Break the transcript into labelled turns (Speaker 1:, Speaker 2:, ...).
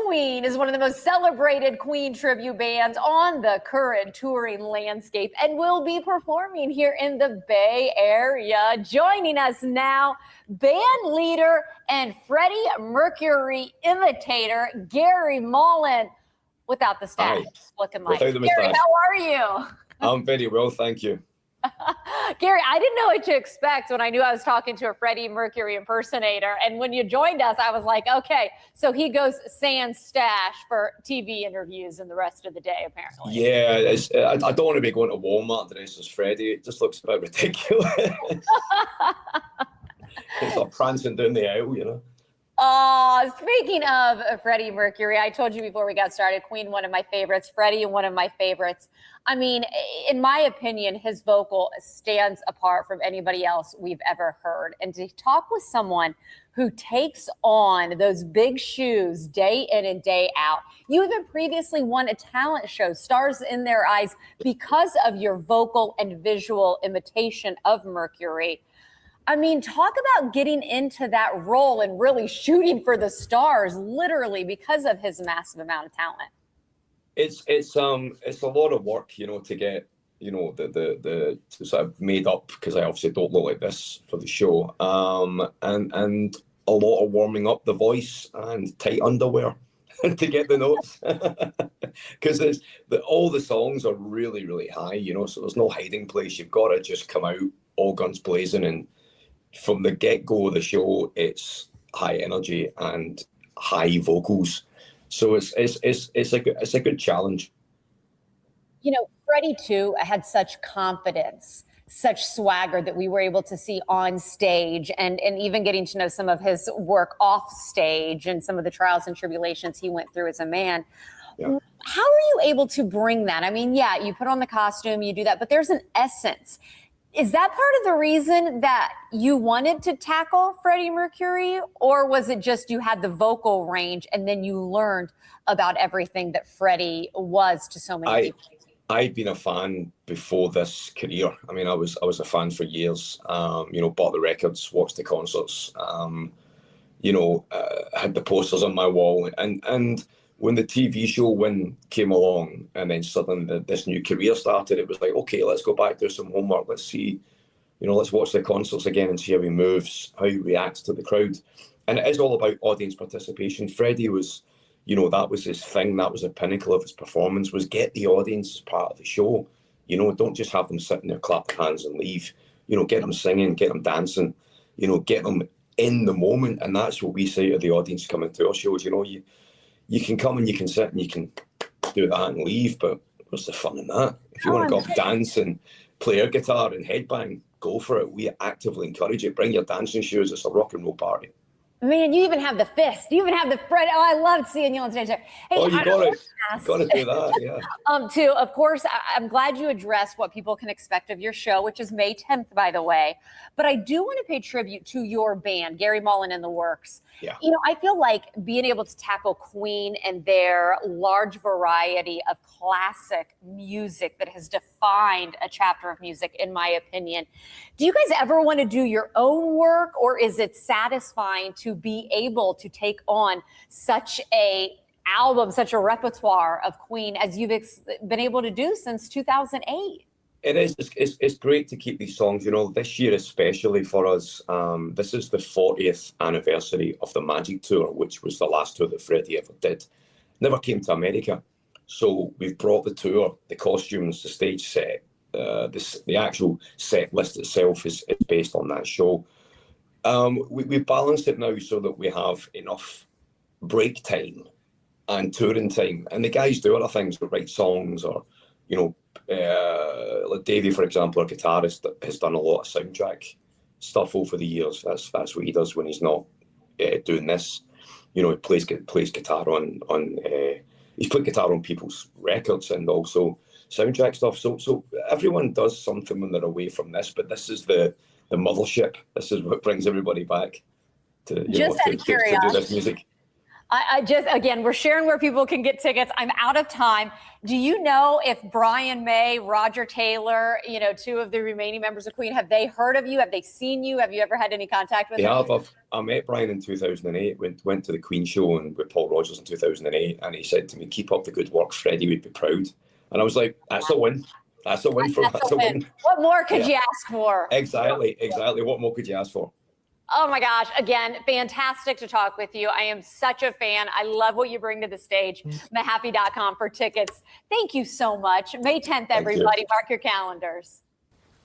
Speaker 1: Queen is one of the most celebrated Queen tribute bands on the current touring landscape and will be performing here in the Bay Area. Joining us now, band leader and Freddie Mercury imitator, Gary Mullen, without the stash. Looking like.
Speaker 2: Without the
Speaker 1: Gary,
Speaker 2: mustache.
Speaker 1: how are you?
Speaker 2: I'm very well, thank you.
Speaker 1: Gary, I didn't know what to expect when I knew I was talking to a Freddie Mercury impersonator. And when you joined us, I was like, okay, so he goes sans stash for TV interviews and the rest of the day, apparently.
Speaker 2: Yeah, I don't want to be going to Walmart dressed as Freddie. It just looks a bit ridiculous. It's like prancing down the aisle, you know.
Speaker 1: Oh, speaking of Freddie Mercury, I told you before we got started, Queen, one of my favorites, Freddie, one of my favorites. I mean, in my opinion, his vocal stands apart from anybody else we've ever heard. And to talk with someone who takes on those big shoes day in and day out. You even previously won a talent show, Stars in Their Eyes, because of your vocal and visual imitation of Mercury. I mean, talk about getting into that role and really shooting for the stars, literally, because of his massive amount of talent.
Speaker 2: It's a lot of work, you know, to get, you know, the sort of made up, because I obviously don't look like this for the show, and a lot of warming up the voice and tight underwear to get the notes, because all the songs are really, really high, you know, so there's no hiding place. You've got to just come out all guns blazing, and from the get-go of the show, it's high energy and high vocals. So it's a good challenge.
Speaker 1: You know, Freddie too had such confidence, such swagger that we were able to see on stage, and even getting to know some of his work off stage and some of the trials and tribulations he went through as a man. Yeah. How are you able to bring that? I mean, yeah, you put on the costume, you do that, but there's an essence. Is that part of the reason that you wanted to tackle Freddie Mercury, or was it just you had the vocal range and then you learned about everything that Freddie was to so many people?
Speaker 2: I'd been a fan before this career. I mean, I was a fan for years. You know, bought the records, watched the concerts. You know, had the posters on my wall, and when the TV show came along, and then suddenly this new career started, it was like, okay, let's go back, do some homework. Let's see, you know, let's watch the concerts again and see how he moves, how he reacts to the crowd. And it is all about audience participation. Freddie was, you know, that was his thing. That was the pinnacle of his performance, was get the audience as part of the show. You know, don't just have them sitting there, clap their hands and leave. You know, get them singing, get them dancing, you know, get them in the moment. And that's what we say to the audience coming to our shows. You know, you can come and you can sit and you can do that and leave, but what's the fun in that? If you want to go up, dance and play air guitar and headbang, go for it. We actively encourage it. Bring your dancing shoes. It's a rock and roll party.
Speaker 1: Man, you even have the fist. You even have the Fred. Oh, I loved seeing you on stage there. Hey,
Speaker 2: oh, you got it. Got to do that, yeah.
Speaker 1: Too, of course, I'm glad you addressed what people can expect of your show, which is May 10th, by the way. But I do want to pay tribute to your band, Gary Mullen The Works.
Speaker 2: Yeah.
Speaker 1: You know, I feel like being able to tackle Queen and their large variety of classic music that has defined a chapter of music, in my opinion. Do you guys ever want to do your own work, or is it satisfying to be able to take on such a album, such a repertoire of Queen as you've been able to do since 2008?
Speaker 2: It is. It's great to keep these songs. You know, this year especially for us, this is the 40th anniversary of the Magic Tour, which was the last tour that Freddie ever did. Never came to America. So we've brought the tour, the costumes, the stage set, the actual set list itself is based on that show. We've balanced it now so that we have enough break time and touring time. And the guys do other things, but write songs, or, you know, like Davey, for example, our guitarist, has done a lot of soundtrack stuff over the years. That's what he does when he's not doing this. You know, he plays guitar on he's put guitar on people's records and also soundtrack stuff. So everyone does something when they're away from this, but this is the mothership. This is what brings everybody back to, to do this music.
Speaker 1: I just, again, we're sharing where people can get tickets. I'm out of time. Do you know if Brian May, Roger Taylor, you know, two of the remaining members of Queen, have they heard of you? Have they seen you? Have you ever had any contact with
Speaker 2: They
Speaker 1: them?
Speaker 2: have. I met Brian in 2008, went to the Queen show and with Paul Rogers in 2008, and he said to me, "Keep up the good work, Freddie would be proud." And I was like, "That's a win. That's a win for us. That's a win."
Speaker 1: What more could you ask for?
Speaker 2: Exactly. What more could you ask for?
Speaker 1: Oh my gosh, again, fantastic to talk with you. I am such a fan. I love what you bring to the stage. Mahaffey.com for tickets. Thank you so much. May 10th, everybody. Mark your calendars.